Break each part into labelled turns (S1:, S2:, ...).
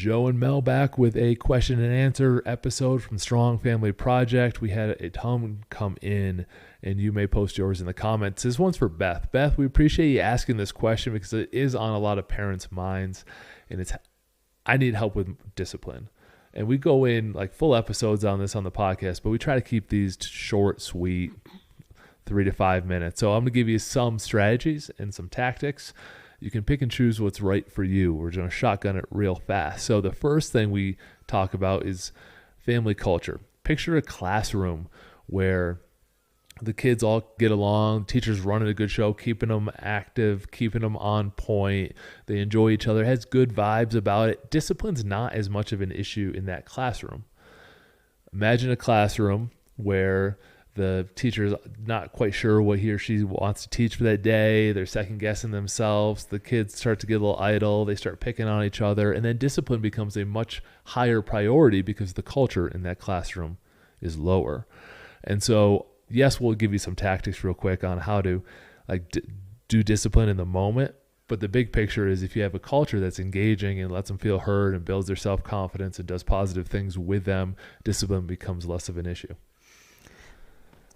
S1: Joe and Mel back with a question and answer episode from Strong Family Project. We had a ton come in, and you may post yours in the comments. This one's for Beth. Beth, we appreciate you asking this question because it is on a lot of parents' minds, and I need help with discipline. And we go in like full episodes on this on the podcast, but we try to keep these short, sweet, 3 to 5 minutes. So I'm going to give you some strategies and some tactics. You can pick and choose what's right for you. We're going to shotgun it real fast. So the first thing we talk about is family culture. Picture a classroom where the kids all get along, teachers running a good show, keeping them active, keeping them on point. They enjoy each other, has good vibes about it. Discipline's not as much of an issue in that classroom. Imagine a classroom where the teacher's not quite sure what he or she wants to teach for that day. They're second guessing themselves. The kids start to get a little idle. They start picking on each other. And then discipline becomes a much higher priority because the culture in that classroom is lower. And so, yes, we'll give you some tactics real quick on how to do discipline in the moment. But the big picture is if you have a culture that's engaging and lets them feel heard and builds their self-confidence and does positive things with them, discipline becomes less of an issue.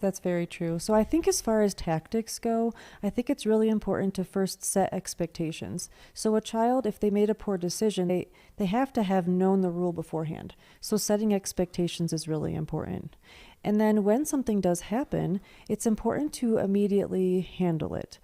S2: That's very true. So I think as far as tactics go, I think it's really important to first set expectations. So a child, if they made a poor decision, they have to have known the rule beforehand. So setting expectations is really important. And then when something does happen, it's important to immediately handle it.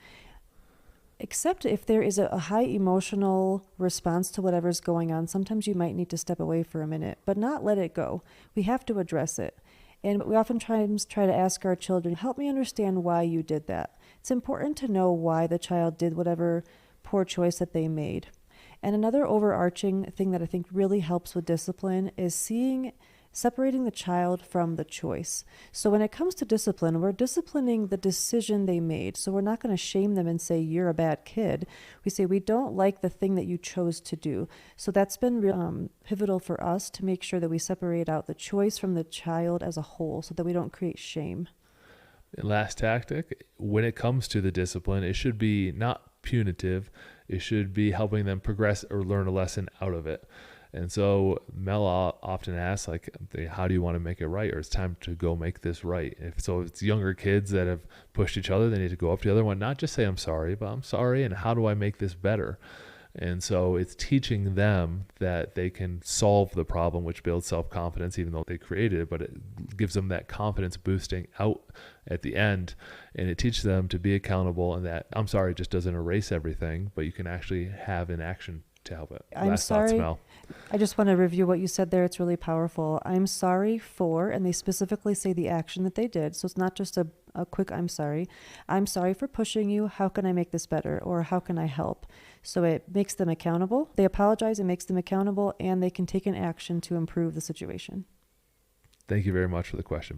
S2: Except if there is a high emotional response to whatever's going on, sometimes you might need to step away for a minute, but not let it go. We have to address it. And we oftentimes try to ask our children, help me understand why you did that. It's important to know why the child did whatever poor choice that they made. And another overarching thing that I think really helps with discipline is separating the child from the choice. So when it comes to discipline, we're disciplining the decision they made. So we're not going to shame them and say, you're a bad kid. We say, we don't like the thing that you chose to do. So that's been pivotal for us to make sure that we separate out the choice from the child as a whole so that we don't create shame.
S1: And last tactic, when it comes to the discipline, it should be not punitive. It should be helping them progress or learn a lesson out of it. And so Mel often asks, how do you want to make it right? Or it's time to go make this right. If it's younger kids that have pushed each other, they need to go up to the other one, not just say, I'm sorry, but I'm sorry. And how do I make this better? And so it's teaching them that they can solve the problem, which builds self-confidence, even though they created it, but it gives them that confidence boosting out at the end. And it teaches them to be accountable, and that I'm sorry just doesn't erase everything, but you can actually have an action to help it.
S2: I'm sorry. Thoughts, Mel. I just want to review what you said there. It's really powerful. I'm sorry for, and they specifically say the action that they did. So it's not just a quick, I'm sorry. I'm sorry for pushing you. How can I make this better? Or how can I help? So it makes them accountable. They apologize. It makes them accountable, and they can take an action to improve the situation.
S1: Thank you very much for the question.